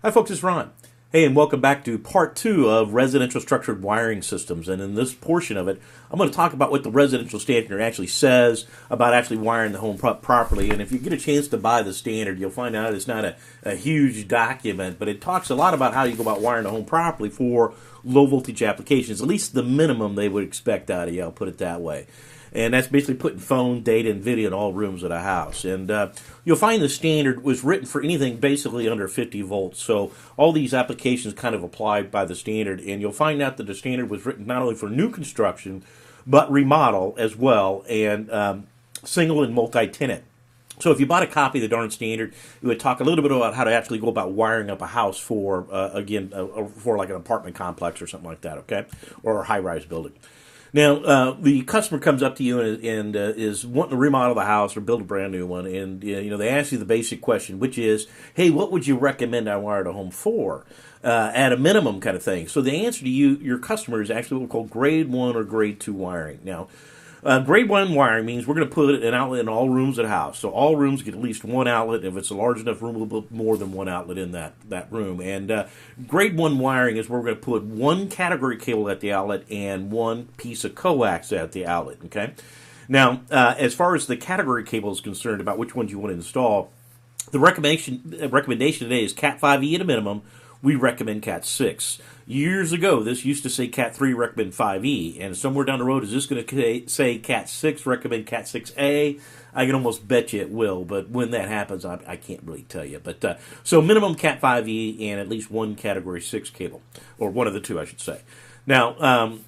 Hi, folks, it's Ron. Hey, and welcome back to part two of residential structured wiring systems. And in this portion of it, I'm going to talk about what the residential standard actually says about actually wiring the home properly. And if you get a chance to buy the standard, you'll find out it's not a huge document, but it talks a lot about how you go about wiring the home properly for low voltage applications, at least the minimum they would expect out of you, I'll put it that way. And that's basically putting phone, data, and video in all rooms of the house. And you'll find the standard was written for anything basically under 50 volts. So all these applications kind of apply by the standard. And you'll find out that the standard was written not only for new construction, but remodel as well, and single and multi-tenant. So if you bought a copy of the darn standard, it would talk a little bit about how to actually go about wiring up a house for, for like an apartment complex or something like that, okay? Or a high-rise building. Now, the customer comes up to you and is wanting to remodel the house or build a brand new one, and they ask you the basic question, which is, "Hey, what would you recommend I wire the home for?" At a minimum, kind of thing. So the answer to your customer is actually what we call grade 1 or grade 2 wiring. Now, grade 1 wiring means we're going to put an outlet in all rooms of the house. So all rooms get at least one outlet. If it's a large enough room, we'll put more than one outlet in that room. And grade 1 wiring is where we're going to put one category cable at the outlet and one piece of coax at the outlet. Okay. Now, as far as the category cable is concerned about which ones you want to install, the recommendation today is Cat 5e at a minimum. We recommend Cat 6. Years ago, this used to say Cat 3, recommend 5e, and somewhere down the road, is this going to say Cat 6, recommend Cat 6a? I can almost bet you it will, but when that happens, I can't really tell you. But so minimum Cat 5e and at least one Category 6 cable, or one of the two, I should say. Now,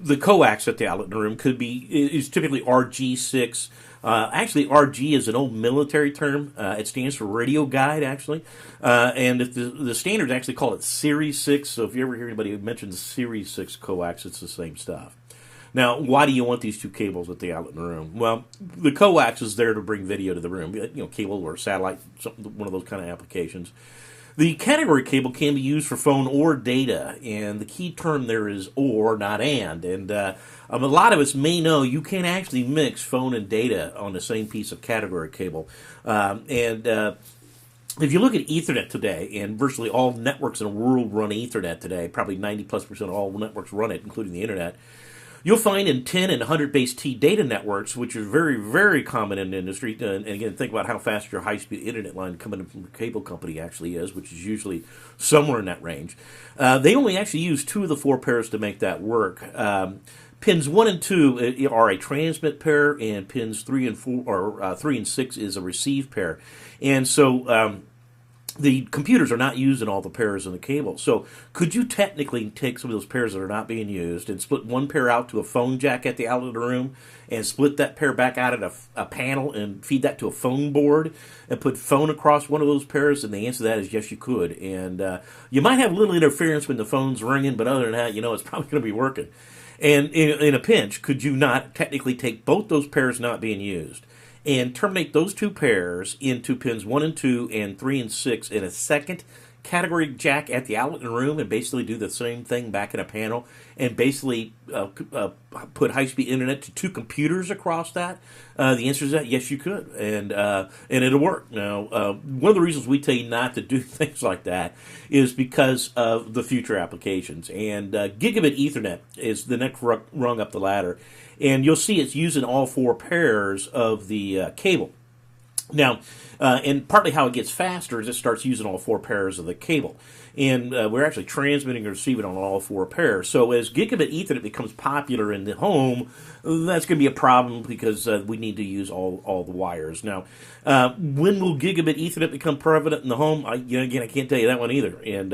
the coax at the outlet in the room is typically RG6. Actually, RG is an old military term. It stands for radio guide, actually. And if the standards actually call it Series 6, so if you ever hear anybody mention Series 6 coax, it's the same stuff. Now, why do you want these two cables at the outlet in the room? Well, the coax is there to bring video to the room, cable or satellite, one of those kind of applications. The category cable can be used for phone or data, and the key term there is or, not and. And a lot of us may know you can actually mix phone and data on the same piece of category cable. If you look at Ethernet today, and virtually all networks in the world run Ethernet today, probably 90+% of all networks run it, including the internet, you'll find in 10 and 100 base T data networks, which are very, very common in the industry, and again, think about how fast your high-speed internet line coming in from a cable company actually is, which is usually somewhere in that range. They only actually use 2 of the 4 pairs to make that work. Pins 1 and 2 are a transmit pair, and pins 3 and 4, or 3 and 6 is a receive pair. And so the computers are not using all the pairs in the cable. So could you technically take some of those pairs that are not being used and split one pair out to a phone jack at the outlet of the room and split that pair back out at a panel and feed that to a phone board and put phone across one of those pairs? And the answer to that is yes, you could. And you might have a little interference when the phone's ringing, but other than that, it's probably going to be working. And in a pinch, could you not technically take both those pairs not being used and terminate those 2 pairs into pins 1 and 2 and 3 and 6 in a second category jack at the outlet in the room and basically do the same thing back in a panel and basically put high-speed internet to 2 computers across that? The answer is that yes, you could, and it'll work. Now, one of the reasons we tell you not to do things like that is because of the future applications, and Gigabit Ethernet is the next rung up the ladder, and you'll see it's using all 4 pairs of the cable. Now, and partly how it gets faster is it starts using all 4 pairs of the cable. And we're actually transmitting and receiving on all 4 pairs. So as Gigabit Ethernet becomes popular in the home, that's going to be a problem because we need to use all the wires. Now, when will Gigabit Ethernet become prevalent in the home? Again, I can't tell you that one either. And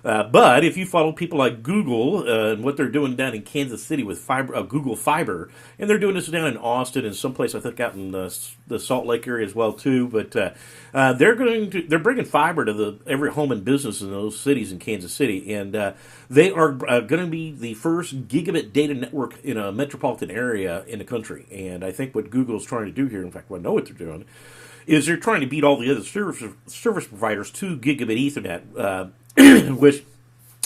but if you follow people like Google and what they're doing down in Kansas City with Google Fiber, and they're doing this down in Austin and someplace I think out in the Salt Lake area as well too. But they're bringing fiber to every home and business in those cities in Kansas City, and they are going to be the first gigabit data network in a metropolitan area in the country. And I think what Google is trying to do here, in fact, I know what they're doing, is they're trying to beat all the other service providers to gigabit Ethernet, which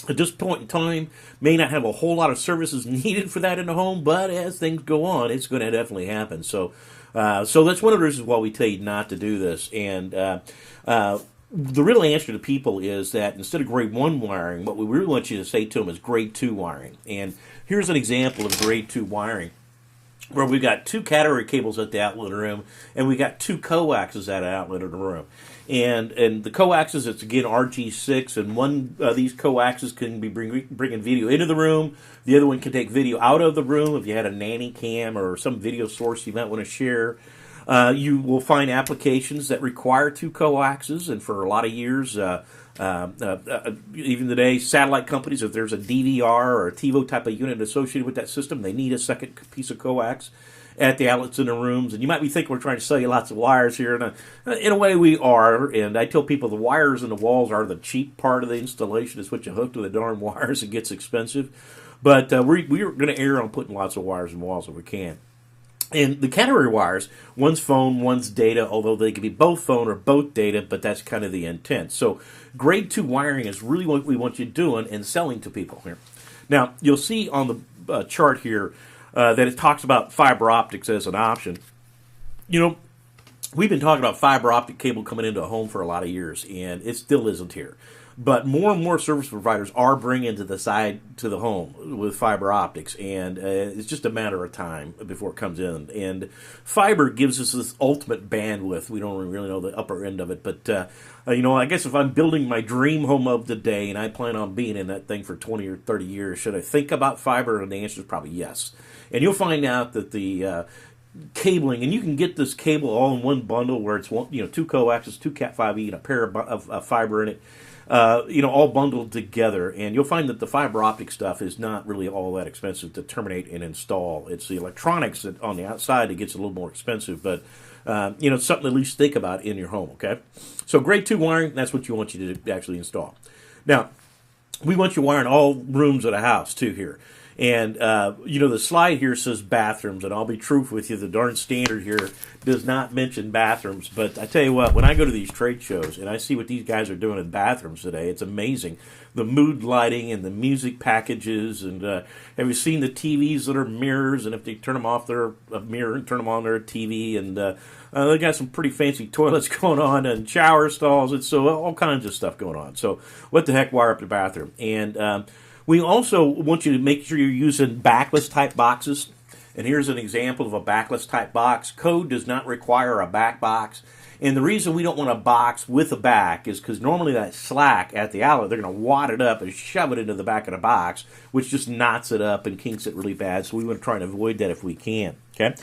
at this point in time may not have a whole lot of services needed for that in the home, but as things go on, it's going to definitely happen. So that's one of the reasons why we tell you not to do this. And the real answer to people is that instead of grade 1 wiring, what we really want you to say to them is grade 2 wiring. And here's an example of grade 2 wiring, where we've got 2 catenary cables at the outlet of the room, and we got 2 coaxes at the outlet of the room. And the coaxes, it's again RG6, and one of these coaxes can be bringing video into the room. The other one can take video out of the room if you had a nanny cam or some video source you might want to share. You will find applications that require 2 coaxes, and for a lot of years, even today, satellite companies, if there's a DVR or a TiVo type of unit associated with that system, they need a second piece of coax at the outlets in the rooms. And you might be thinking we're trying to sell you lots of wires here, and in a way we are. And I tell people the wires in the walls are the cheap part of the installation. It's what you hook to the darn wires. It gets expensive. But we're going to err on putting lots of wires in walls if we can. And the catenary wires, one's phone, one's data, although they can be both phone or both data, but that's kind of the intent. So grade 2 wiring is really what we want you doing and selling to people here. Now, you'll see on the chart here that it talks about fiber optics as an option. You know, we've been talking about fiber optic cable coming into a home for a lot of years, and it still isn't here. But more and more service providers are bringing to the home with fiber optics, and it's just a matter of time before it comes in. And fiber gives us this ultimate bandwidth. We don't really know the upper end of it, but I guess if I'm building my dream home of the day and I plan on being in that thing for 20 or 30 years, should I think about fiber? And the answer is probably yes. And you'll find out that the cabling, and you can get this cable all in one bundle where it's 2 coaxes, 2 Cat5e, and a pair of fiber in it. All bundled together, and you'll find that the fiber optic stuff is not really all that expensive to terminate and install. It's the electronics that on the outside that gets a little more expensive, but it's something to at least think about in your home, okay? So grade 2 wiring, that's what you want you to actually install. Now, we want you wiring all rooms of the house, too, here. And, the slide here says bathrooms, and I'll be truthful with you, the darn standard here does not mention bathrooms. But I tell you what, when I go to these trade shows and I see what these guys are doing in bathrooms today, it's amazing. The mood lighting and the music packages, and have you seen the TVs that are mirrors, and if they turn them off, they're a mirror, and turn them on, they're a TV, and they got some pretty fancy toilets going on, and shower stalls, and so all kinds of stuff going on. So what the heck, wire up the bathroom. And we also want you to make sure you're using backless type boxes. And here's an example of a backless type box. Code does not require a back box. And the reason we don't want a box with a back is because normally that slack at the outlet, they're going to wad it up and shove it into the back of the box, which just knots it up and kinks it really bad. So we want to try and avoid that if we can. Okay.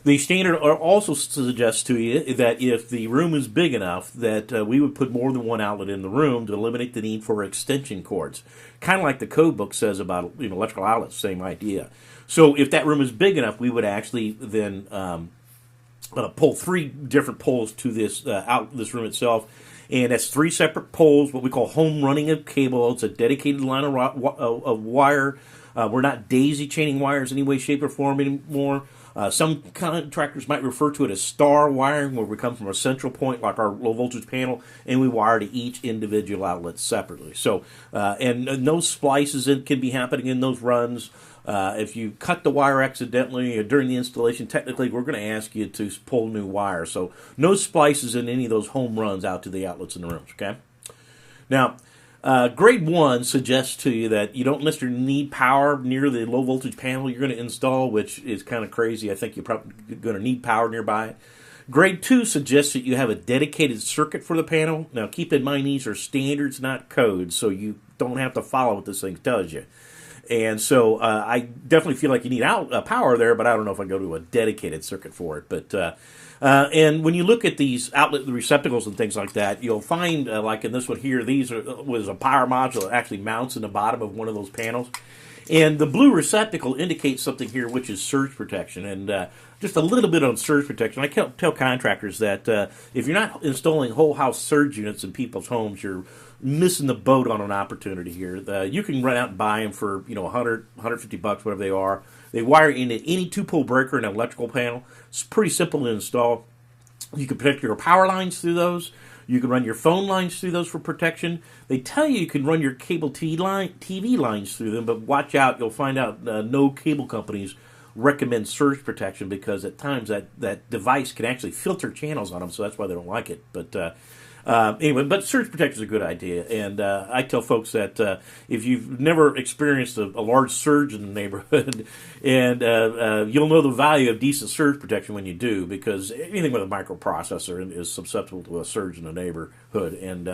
The standard also suggests to you that if the room is big enough that we would put more than one outlet in the room to eliminate the need for extension cords. Kind of like the code book says about electrical outlets, same idea. So if that room is big enough, we would actually then pull 3 different poles to this this room itself. And that's 3 separate poles, what we call home running of cable. It's a dedicated line of wire. We're not daisy chaining wires in any way, shape, or form anymore. Some contractors might refer to it as star wiring, where we come from a central point like our low voltage panel, and we wire to each individual outlet separately. So, and no splices can be happening in those runs. If you cut the wire accidentally or during the installation, technically we're going to ask you to pull new wire. So no splices in any of those home runs out to the outlets in the rooms, okay? Now, grade 1 suggests to you that you don't necessarily need power near the low voltage panel you're going to install, which is kind of crazy. I think you're probably going to need power nearby. Grade 2 suggests that you have a dedicated circuit for the panel. Now, keep in mind these are standards, not codes, so you don't have to follow what this thing tells you. And so I definitely feel like you need power there, but I don't know if I go to a dedicated circuit for it. But and when you look at these outlet receptacles and things like that, you'll find, like in this one here, was a power module that actually mounts in the bottom of one of those panels. And the blue receptacle indicates something here, which is surge protection. And just a little bit on surge protection. I tell contractors that if you're not installing whole house surge units in people's homes, you're missing the boat on an opportunity here. You can run out and buy them for $100, $150, whatever they are. They wire into any 2-pole breaker in an electrical panel. It's pretty simple to install. You can protect your power lines through those. You can run your phone lines through those for protection. They tell you can run your cable TV lines through them, but watch out. You'll find out no cable companies recommend surge protection because at times that device can actually filter channels on them, so that's why they don't like it. But Anyway, but surge protection is a good idea, and I tell folks that if you've never experienced a large surge in the neighborhood, and you'll know the value of decent surge protection when you do, because anything with a microprocessor is susceptible to a surge in the neighborhood, and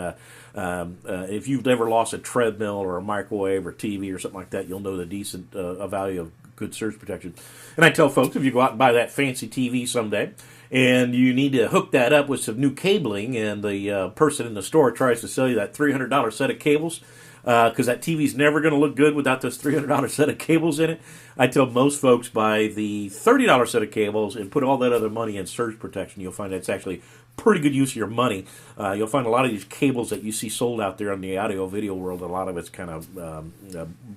if you've ever lost a treadmill or a microwave or TV or something like that, you'll know the decent value of good surge protection. And I tell folks, if you go out and buy that fancy TV someday, and you need to hook that up with some new cabling, and the person in the store tries to sell you that $300 set of cables, because that TV's never going to look good without this $300 set of cables in it, I tell most folks buy the $30 set of cables and put all that other money in surge protection. You'll find that's actually pretty good use of your money. You'll find a lot of these cables that you see sold out there in the audio video world, a lot of it's kind of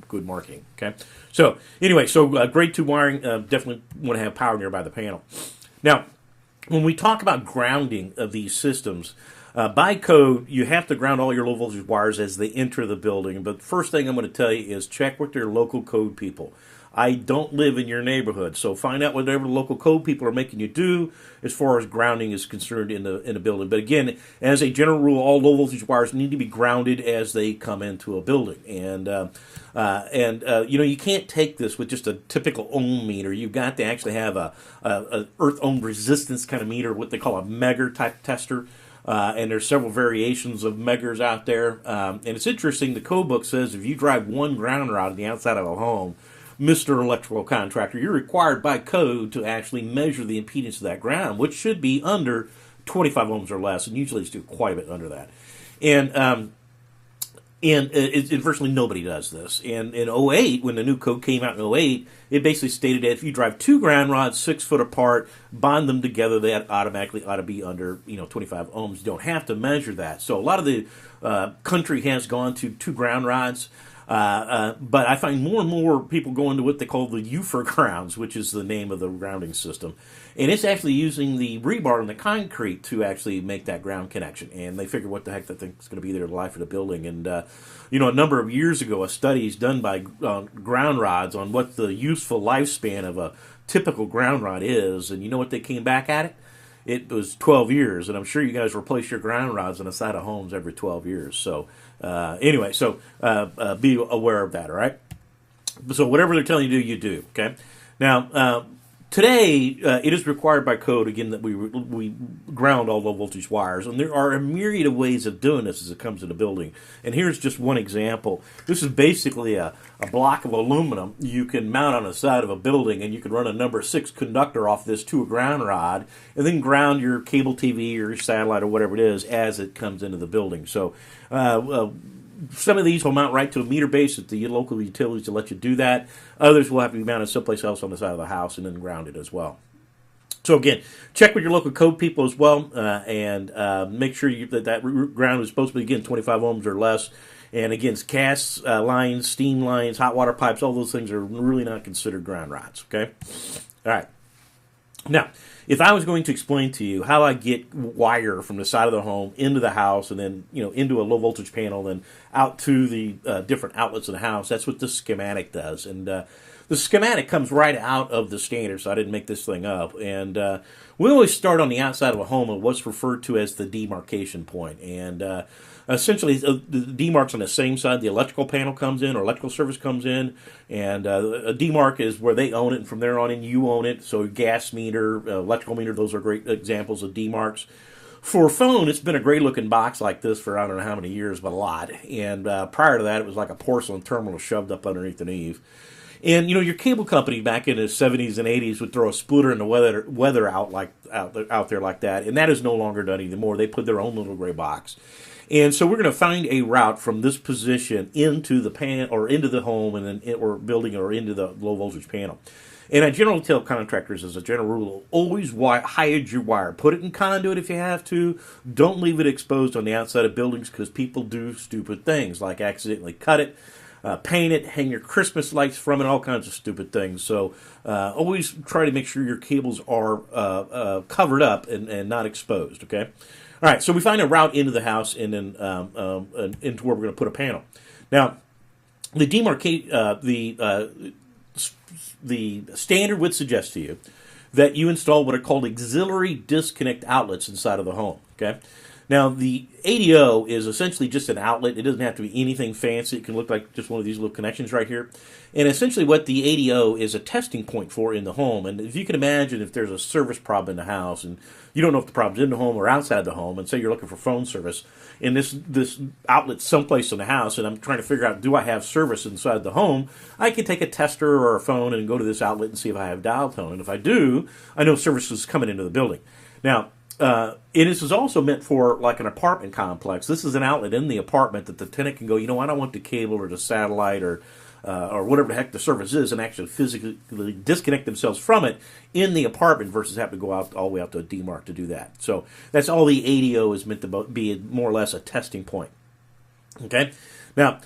good marketing. Okay, so anyway, grade 2 wiring, definitely want to have power nearby the panel. Now, when we talk about grounding of these systems, by code, you have to ground all your low voltage wires as they enter the building. But the first thing I'm going to tell you is check with your local code people. I don't live in your neighborhood, so find out whatever the local code people are making you do as far as grounding is concerned in the building. But again, as a general rule, all low voltage wires need to be grounded as they come into a building. And you can't take this with just a typical ohm meter. You've got to actually have a earth ohm resistance kind of meter, what they call a Megger type tester. And there's several variations of Meggers out there. And it's interesting, the code book says if you drive one ground rod on the outside of a home, Mr. Electrical Contractor, you're required by code to actually measure the impedance of that ground, which should be under 25 ohms or less, and usually it's quite a bit under that. And virtually nobody does this. And in '08, when the new code came out in '08, it basically stated that if you drive two ground rods 6 foot apart, bond them together, they automatically ought to be under 25 ohms. You don't have to measure that. So a lot of the country has gone to 2 ground rods. But I find more and more people going to what they call the UFER grounds, which is the name of the grounding system. And it's actually using the rebar and the concrete to actually make that ground connection. And they figure what the heck that thing's going to be there the life of the building. And, a number of years ago, a study is done by ground rods on what the useful lifespan of a typical ground rod is. And you know what they came back at it? It was 12 years. And I'm sure you guys replace your ground rods on the side of homes every 12 years. So anyway, be aware of that, all right? So whatever they're telling you to do, you do, okay? Now, today, it is required by code, again, that we ground all low voltage wires. And there are a myriad of ways of doing this as it comes to the building. And here's just one example. This is basically a block of aluminum you can mount on the side of a building, and you can run a number 6 conductor off this to a ground rod, and then ground your cable TV or your satellite or whatever it is as it comes into the building. So some of these will mount right to a meter base at the local utilities to let you do that. Others will have to be mounted someplace else on the side of the house and then grounded as well. So again, check with your local code people as well, and make sure that ground is supposed to be, again, 25 ohms or less. And again, gas lines, steam lines, hot water pipes, all those things are really not considered ground rods, okay? All right. Now, if I was going to explain to you how I get wire from the side of the home into the house and then, into a low voltage panel and out to the different outlets of the house, that's what the schematic does. And the schematic comes right out of the standard, so I didn't make this thing up. And we always start on the outside of a home at what's referred to as the demarcation point. And essentially, the demark's on the same side the electrical panel comes in, or electrical service comes in, and a demarc is where they own it, and from there on in, you own it. So gas meter, electrical meter, those are great examples of demarcs. For a phone, it's been a great-looking box like this for I don't know how many years, but a lot. And prior to that, it was like a porcelain terminal shoved up underneath the eave. And, your cable company back in the 70s and 80s would throw a splitter in the weather out there like that, and that is no longer done anymore. They put their own little gray box. And so we're going to find a route from this position into the pan or into the home and then or building or into the low voltage panel. And I generally tell contractors, as a general rule, always hide your wire. Put it in conduit if you have to. Don't leave it exposed on the outside of buildings, because people do stupid things like accidentally cut it, paint it, hang your Christmas lights from it, all kinds of stupid things. So always try to make sure your cables are covered up and not exposed, okay? All right, so we find a route into the house and then into where we're going to put a panel. Now, the the standard would suggest to you that you install what are called auxiliary disconnect outlets inside of the home. Okay, Now, the ADO is essentially just an outlet. It doesn't have to be anything fancy. It can look like just one of these little connections right here. And essentially what the ADO is a testing point for in the home. And if you can imagine, if there's a service problem in the house and you don't know if the problem's in the home or outside the home, and say you're looking for phone service, and this outlet's someplace in the house, and I'm trying to figure out, do I have service inside the home, I can take a tester or a phone and go to this outlet and see if I have dial tone. And if I do, I know service is coming into the building. Now, this is also meant for like an apartment complex. This is an outlet in the apartment that the tenant can go, you know, I don't want the cable or the satellite or whatever the heck the service is, and actually physically disconnect themselves from it in the apartment versus having to go out all the way out to a DMARC to do that. So that's all the ADO is meant to be, more or less a testing point. Okay? Now,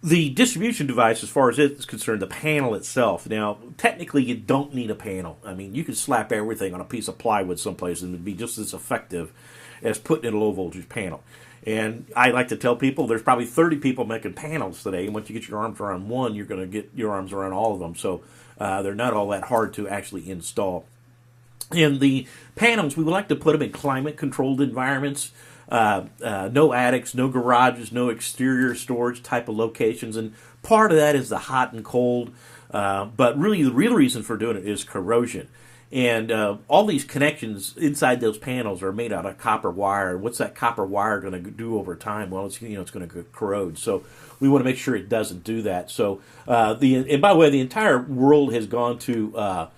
the distribution device, as far as it's concerned, the panel itself. Now, technically, you don't need a panel. I mean, you could slap everything on a piece of plywood someplace and it would be just as effective as putting in a low-voltage panel. And I like to tell people there's probably 30 people making panels today, and once you get your arms around one, you're going to get your arms around all of them. So they're not all that hard to actually install. And the panels, we would like to put them in climate-controlled environments. No attics, no garages, no exterior storage type of locations, and part of that is the hot and cold, but really the real reason for doing it is corrosion. And all these connections inside those panels are made out of copper wire. And what's that copper wire going to do over time? Well, it's going to corrode. So we want to make sure it doesn't do that. So and by the way, the entire world has gone to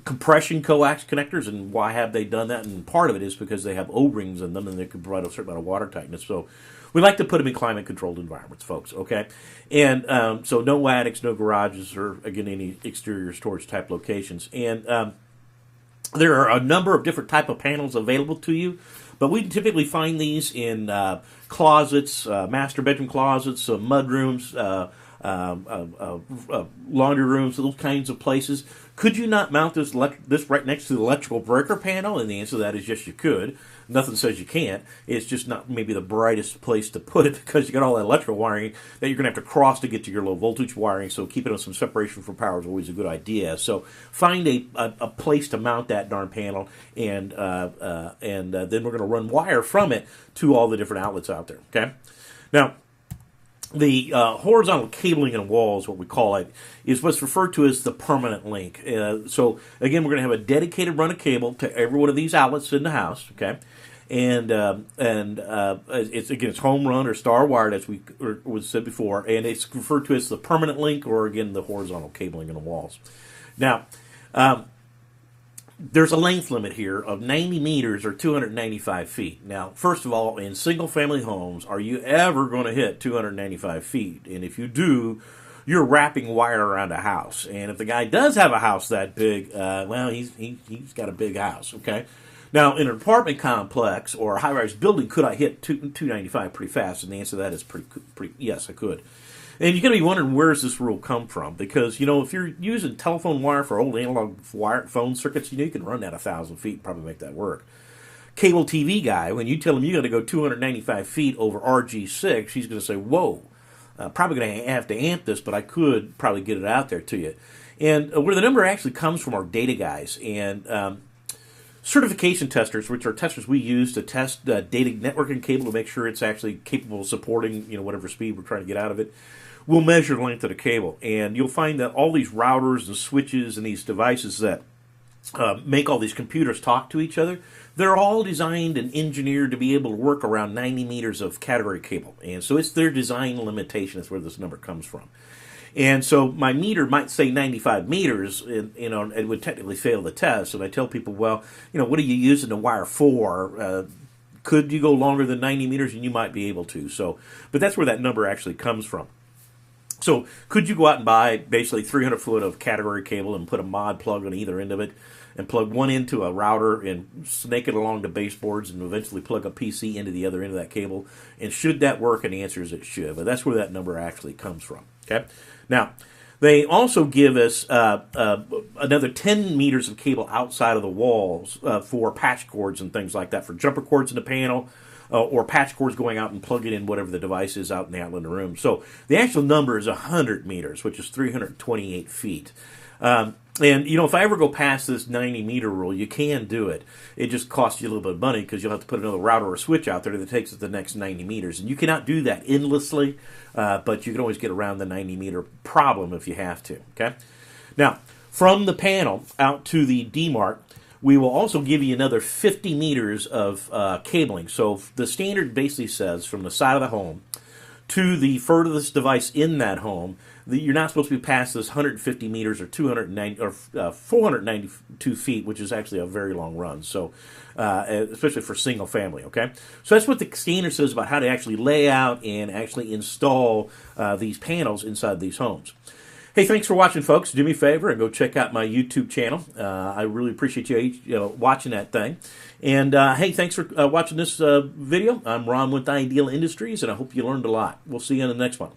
compression coax connectors, and why have they done that? And part of it is because they have O-rings in them, and they can provide a certain amount of water tightness. So we like to put them in climate-controlled environments, folks. Okay, and so no attics, no garages, or again any exterior storage type locations. And there are a number of different type of panels available to you, but we typically find these in closets, master bedroom closets, mud rooms. Laundry rooms, those kinds of places. Could you not mount this right next to the electrical breaker panel? And the answer to that is yes, you could. Nothing says you can't. It's just not maybe the brightest place to put it because you got all that electrical wiring that you're going to have to cross to get to your low voltage wiring. So keeping some separation for power is always a good idea. So find a place to mount that darn panel, and then we're going to run wire from it to all the different outlets out there. Okay, now. The horizontal cabling in walls, what we call it, is what's referred to as the permanent link. So, again, we're going to have a dedicated run of cable to every one of these outlets in the house, okay? And it's home run or star wired, as was said before, and it's referred to as the permanent link or, again, the horizontal cabling in the walls. Now, there's a length limit here of 90 meters or 295 feet. Now, first of all, in single-family homes, are you ever going to hit 295 feet? And if you do, you're wrapping wire around a house. And if the guy does have a house that big, well, he's got a big house, okay? Now, in an apartment complex or a high-rise building, could I hit 295 pretty fast? And the answer to that is pretty yes, I could. And you're going to be wondering, where does this rule come from? Because, if you're using telephone wire for old analog wire phone circuits, you can run that 1,000 feet and probably make that work. Cable TV guy, when you tell him you're going to go 295 feet over RG6, he's going to say, whoa, probably going to have to amp this, but I could probably get it out there to you. And where the number actually comes from are data guys. And certification testers, which are testers we use to test data networking cable to make sure it's actually capable of supporting whatever speed we're trying to get out of it, we'll measure the length of the cable. And you'll find that all these routers and switches and these devices that make all these computers talk to each other, they're all designed and engineered to be able to work around 90 meters of category cable. And so it's their design limitation. That's where this number comes from. And so my meter might say 95 meters, and it would technically fail the test. And I tell people, well, what are you using the wire for? Could you go longer than 90 meters? And you might be able to. So, but that's where that number actually comes from. So could you go out and buy basically 300 foot of category cable and put a mod plug on either end of it and plug one into a router and snake it along the baseboards and eventually plug a PC into the other end of that cable? And should that work? And the answer is it should. But that's where that number actually comes from. Okay. Now, they also give us another 10 meters of cable outside of the walls for patch cords and things like that, for jumper cords in the panel, or patch cords going out and plugging in whatever the device is out in the outlet in the room. So the actual number is 100 meters, which is 328 feet. And, if I ever go past this 90-meter rule, you can do it. It just costs you a little bit of money because you'll have to put another router or switch out there that takes it the next 90 meters. And you cannot do that endlessly, but you can always get around the 90-meter problem if you have to, okay? Now, from the panel out to the DMARC, we will also give you another 50 meters of cabling. So the standard basically says from the side of the home to the furthest device in that home, you're not supposed to be past this 150 meters or 290 or 492 feet, which is actually a very long run. So, especially for single family. Okay, so that's what the standard says about how to actually lay out and actually install these panels inside these homes. Hey, thanks for watching, folks. Do me a favor and go check out my YouTube channel. I really appreciate you watching that thing. And, hey, thanks for watching this video. I'm Ron with Ideal Industries, and I hope you learned a lot. We'll see you in the next one.